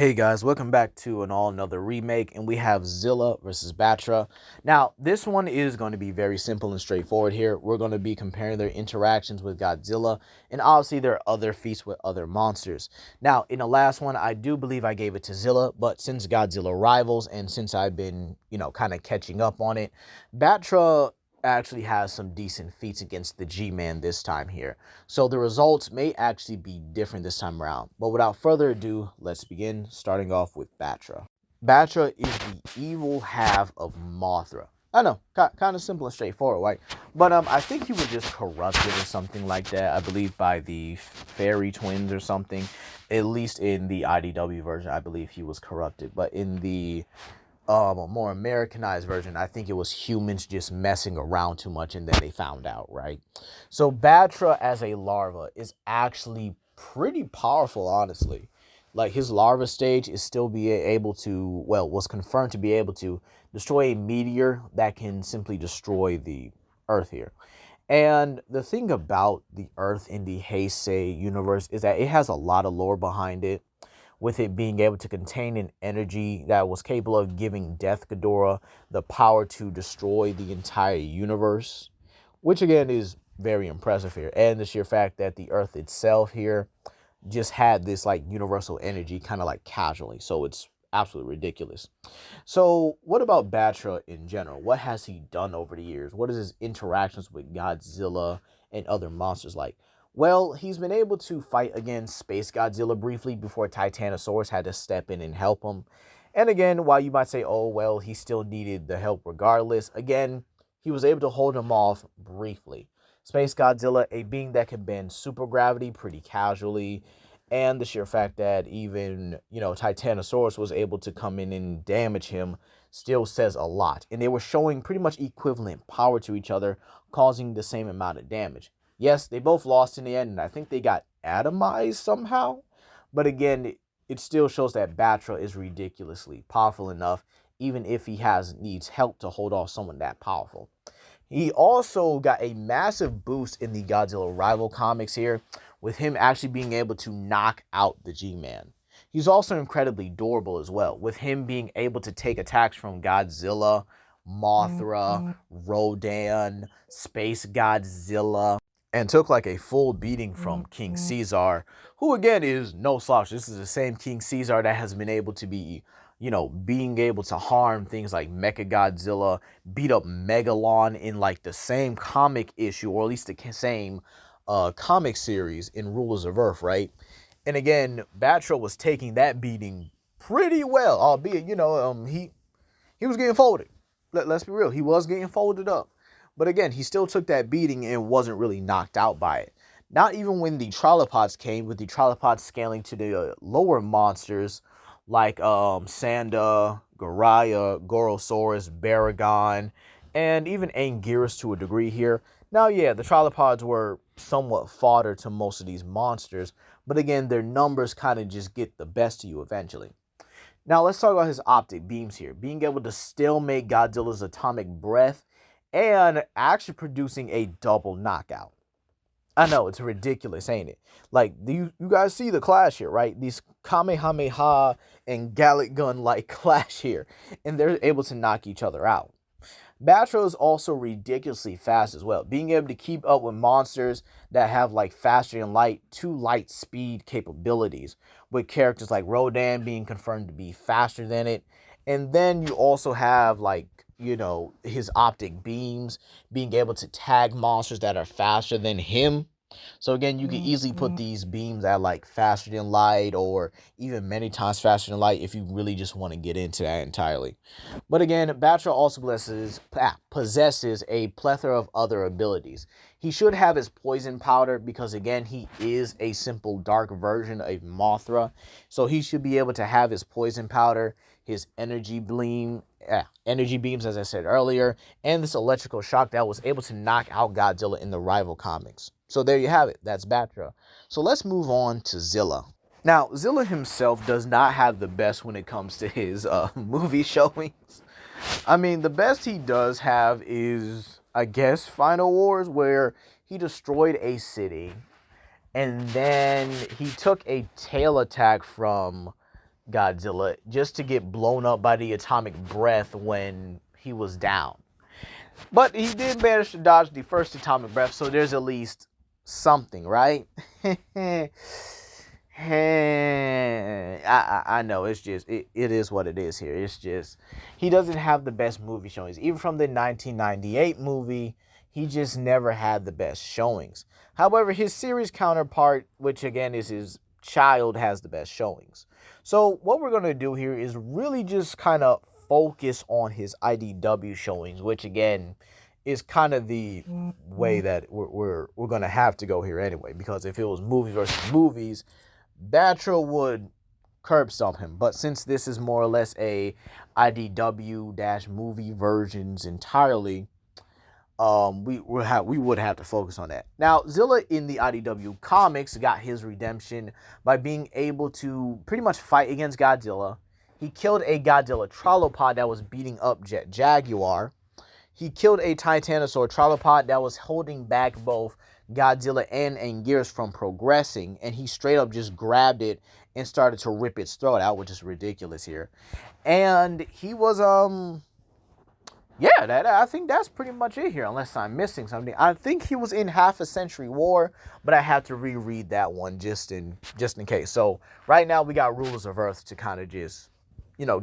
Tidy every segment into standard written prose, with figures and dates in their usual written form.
Hey guys, welcome back to another remake, and we have Zilla versus Batra. Now, this one is going to be very simple and straightforward here. We're going to be comparing their interactions with Godzilla, and obviously their other feats with other monsters. Now, in the last one, I do believe I gave it to Zilla, but since Godzilla rivals, and since I've been, kind of catching up on it, Batra actually has some decent feats against the G-Man this time here. So the results may actually be different this time around. But without further ado, let's begin, starting off with Batra. Batra is the evil half of Mothra. I know, kind of simple and straightforward, right? But I think he was just corrupted or something like that. I believe by the fairy twins or something. At least in the IDW version, I believe he was corrupted. But in the a more Americanized version, I think it was humans just messing around too much and then they found out, right? So Batra as a larva is actually pretty powerful, honestly. Like his larva stage is still be able to, well, was confirmed to be able to destroy a meteor that can simply destroy the Earth here. And the thing about the Earth in the Heisei universe is that it has a lot of lore behind it, with it being able to contain an energy that was capable of giving Death Ghidorah the power to destroy the entire universe, which again is very impressive here. And the sheer fact that the Earth itself here just had this like universal energy kind of like casually. So it's absolutely ridiculous. So what about Batra in general? What has he done over the years? What is his interactions with Godzilla and other monsters like? Well, he's been able to fight against Space Godzilla briefly before Titanosaurus had to step in and help him. And again, while you might say, oh, well, he still needed the help regardless, again, he was able to hold him off briefly. Space Godzilla, a being that can bend super gravity pretty casually, and the sheer fact that even, Titanosaurus was able to come in and damage him still says a lot. And they were showing pretty much equivalent power to each other, causing the same amount of damage. Yes, they both lost in the end, and I think they got atomized somehow. But again, it still shows that Batra is ridiculously powerful enough, even if he needs help to hold off someone that powerful. He also got a massive boost in the Godzilla rival comics here, with him actually being able to knock out the G-Man. He's also incredibly durable as well, with him being able to take attacks from Godzilla, Mothra, Rodan, Space Godzilla, and took like a full beating from King Caesar, who again is no slouch. This is the same King Caesar that has been able to be, being able to harm things like Mechagodzilla, beat up Megalon in like the same comic issue, or at least the same comic series in Rulers of Earth, right? And again, Batra was taking that beating pretty well, albeit, he was getting folded. Let's be real, he was getting folded up. But again, he still took that beating and wasn't really knocked out by it. Not even when the Trilopods came, with the Trilopods scaling to the lower monsters like Sanda, Garaya, Gorosaurus, Baragon, and even Anguirus to a degree here. Now, yeah, the Trilopods were somewhat fodder to most of these monsters, but again, their numbers kind of just get the best of you eventually. Now, let's talk about his optic beams here. Being able to still make Godzilla's atomic breath and actually producing a double knockout. I know, it's ridiculous, ain't it? Like, you guys see the clash here, right? These Kamehameha and Gallic Gun like clash here, and they're able to knock each other out. Batra is also ridiculously fast as well, being able to keep up with monsters that have like faster than light to light speed capabilities, with characters like Rodan being confirmed to be faster than it. And then you also have like, his optic beams being able to tag monsters that are faster than him. So again, you can easily put these beams at like faster than light, or even many times faster than light, if you really just want to get into that entirely. But again, Batra also possesses a plethora of other abilities. He should have his poison powder because again, he is a simple dark version of Mothra. So he should be able to have his poison powder, his energy beams, as I said earlier, and this electrical shock that was able to knock out Godzilla in the rival comics. So there you have it. That's Batra. So let's move on to Zilla. Now, Zilla himself does not have the best when it comes to his movie showings. I mean, the best he does have is, I guess, Final Wars, where he destroyed a city, and then he took a tail attack from Godzilla just to get blown up by the atomic breath when he was down. But he did manage to dodge the first atomic breath, so there's at least something, right? I know it's just it is what it is here. It's just he doesn't have the best movie showings. Even from the 1998 movie, he just never had the best showings. However, his series counterpart, which again is his child, has the best showings. So what we're gonna do here is really just kind of focus on his IDW showings, which again is kind of the way that we're gonna have to go here anyway. Because if it was movies versus movies, Batra would curb stomp him. But since this is more or less a IDW movie versions entirely, we would have to focus on that. Now, Zilla in the IDW comics got his redemption by being able to pretty much fight against Godzilla. He killed a Godzilla trilopod that was beating up Jet Jaguar. He killed a Titanosaur trilopod that was holding back both Godzilla and Anguirus from progressing, and he straight up just grabbed it and started to rip its throat out, which is ridiculous here. And he was yeah, I think that's pretty much it here, unless I'm missing something. I think he was in Half a Century War, but I have to reread that one just in case. So right now we got Rulers of Earth to kind of just,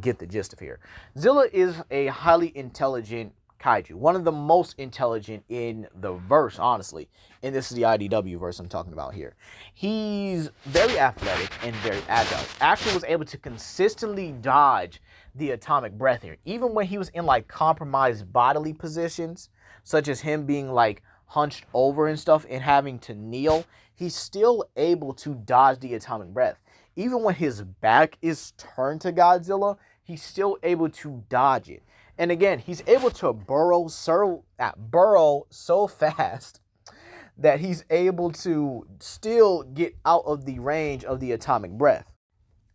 get the gist of here. Zilla is a highly intelligent kaiju, one of the most intelligent in the verse, honestly. And this is the IDW verse I'm talking about here. He's very athletic and very agile. Actually was able to consistently dodge the atomic breath here, even when he was in like compromised bodily positions, such as him being like hunched over and stuff and having to kneel. He's still able to dodge the atomic breath. Even when his back is turned to Godzilla, he's still able to dodge it. And again, he's able to burrow so fast that he's able to still get out of the range of the atomic breath.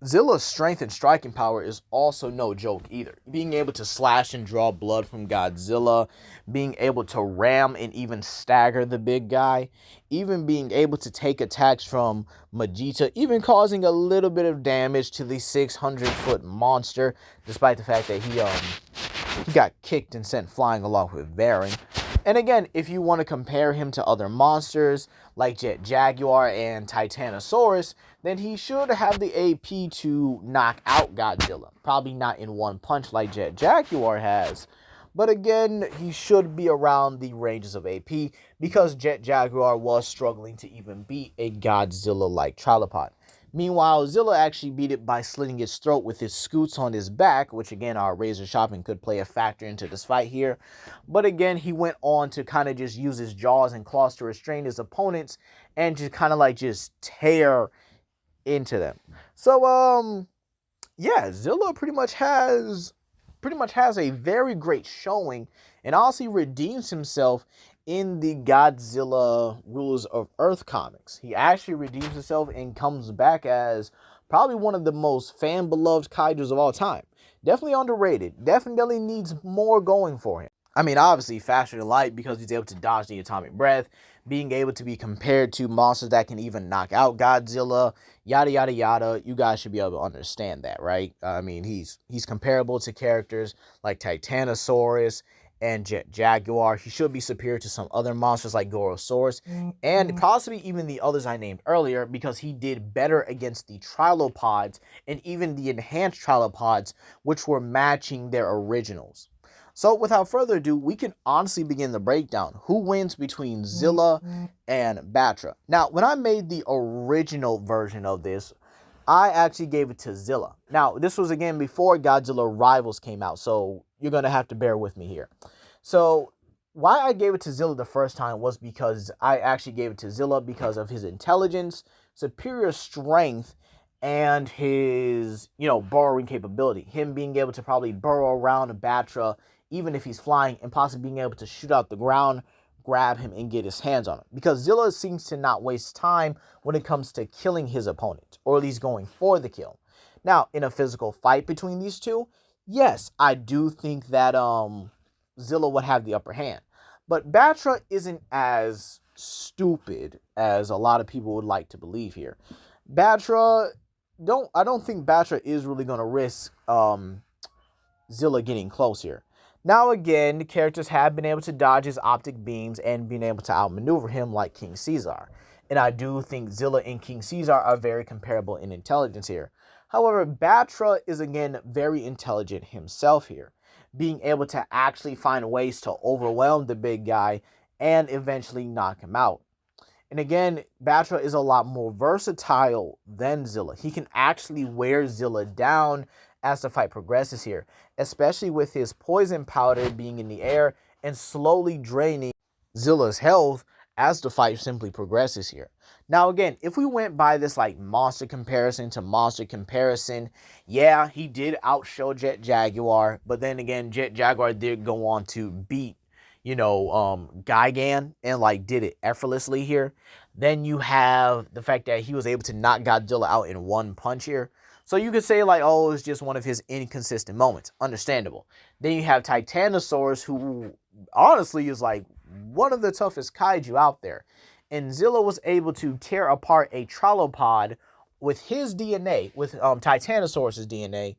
Zilla's strength and striking power is also no joke either. Being able to slash and draw blood from Godzilla, being able to ram and even stagger the big guy, even being able to take attacks from Majita, even causing a little bit of damage to the 600-foot monster, despite the fact that he got kicked and sent flying along with Varan. And again, if you want to compare him to other monsters like Jet Jaguar and Titanosaurus, then he should have the AP to knock out Godzilla. Probably not in one punch like Jet Jaguar has, but again, he should be around the ranges of AP because Jet Jaguar was struggling to even beat a Godzilla-like trilopod. Meanwhile, Zilla actually beat it by slitting its throat with his scoots on his back, which again, our razor shopping could play a factor into this fight here. But again, he went on to kind of just use his jaws and claws to restrain his opponents and just kind of like just tear into them. So, yeah, Zilla pretty much has a very great showing and also redeems himself in the Godzilla Rulers of Earth comics. He actually redeems himself and comes back as probably one of the most fan-beloved kaijus of all time. Definitely underrated. Definitely needs more going for him. I mean, obviously faster than light because he's able to dodge the atomic breath, being able to be compared to monsters that can even knock out Godzilla, yada, yada, yada. You guys should be able to understand that, right? I mean, he's comparable to characters like Titanosaurus and Jet Jaguar. He should be superior to some other monsters like Gorosaurus and possibly even the others I named earlier because he did better against the trilopods and even the enhanced trilopods, which were matching their originals. So without further ado, we can honestly begin the breakdown. Who wins between Zilla and Batra? Now, when I made the original version of this, I actually gave it to Zilla. Now, this was again before Godzilla Rivals came out, so you're going to have to bear with me here. So why I gave it to Zilla the first time was because I actually gave it to Zilla because of his intelligence, superior strength, and his, burrowing capability. Him being able to probably burrow around Batra, even if he's flying, and possibly being able to shoot out the ground, grab him, and get his hands on him. Because Zilla seems to not waste time when it comes to killing his opponent, or at least going for the kill. Now, in a physical fight between these two, yes, I do think that Zilla would have the upper hand. But Batra isn't as stupid as a lot of people would like to believe here. Batra don't think Batra is really gonna risk Zilla getting close here. Now again, the characters have been able to dodge his optic beams and been able to outmaneuver him like King Caesar. And I do think Zilla and King Caesar are very comparable in intelligence here. However, Batra is again very intelligent himself here, being able to actually find ways to overwhelm the big guy and eventually knock him out. And again, Batra is a lot more versatile than Zilla. He can actually wear Zilla down as the fight progresses here, especially with his poison powder being in the air and slowly draining Zilla's health as the fight simply progresses here. Now again, if we went by this like monster comparison to monster comparison, yeah, he did outshow Jet Jaguar, but then again, Jet Jaguar did go on to beat Gigan and like did it effortlessly here. Then you have the fact that he was able to knock Godzilla out in one punch here. So you could say like, oh, it's just one of his inconsistent moments. Understandable. Then you have Titanosaurus, who honestly is like one of the toughest kaiju out there. And Zilla was able to tear apart a Trilopod with his DNA, with Titanosaurus' DNA,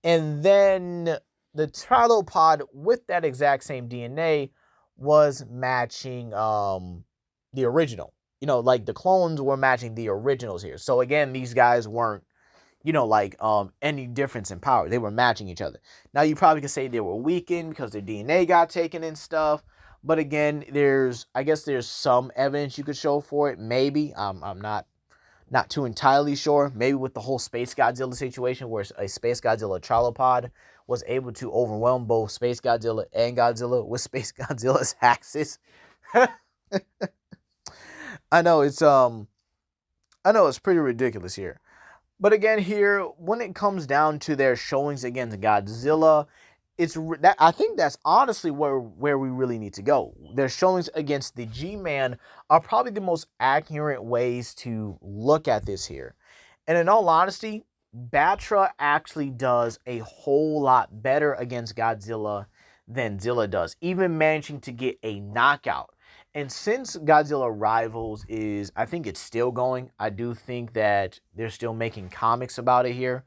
and then the Trilopod with that exact same DNA was matching the original. Like the clones were matching the originals here. So again, these guys weren't, like any difference in power. They were matching each other. Now you probably could say they were weakened because their DNA got taken and stuff. But again, I guess there's some evidence you could show for it. Maybe. I'm not too entirely sure. Maybe with the whole Space Godzilla situation where a Space Godzilla Trilopod was able to overwhelm both Space Godzilla and Godzilla with Space Godzilla's axis. I know it's pretty ridiculous here. But again, here when it comes down to their showings against Godzilla, I think that's honestly where we really need to go. Their showings against the G-Man are probably the most accurate ways to look at this here. And in all honesty, Batra actually does a whole lot better against Godzilla than Zilla does, even managing to get a knockout. And since Godzilla Rivals I think it's still going. I do think that they're still making comics about it here.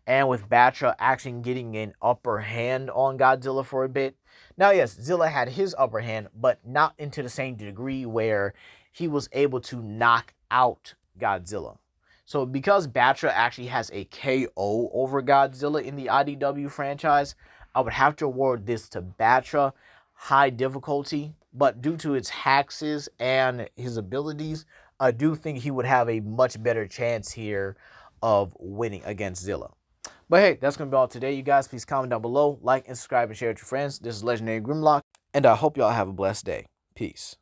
And with Batra actually getting an upper hand on Godzilla for a bit. Now, yes, Zilla had his upper hand, but not into the same degree where he was able to knock out Godzilla. So because Batra actually has a KO over Godzilla in the IDW franchise, I would have to award this to Batra. High difficulty, but due to its hacks and his abilities, I do think he would have a much better chance here of winning against Zilla. But hey, that's going to be all today, you guys. Please comment down below, like and subscribe and share with your friends. This is Legendary Grimlock, and I hope y'all have a blessed day. Peace.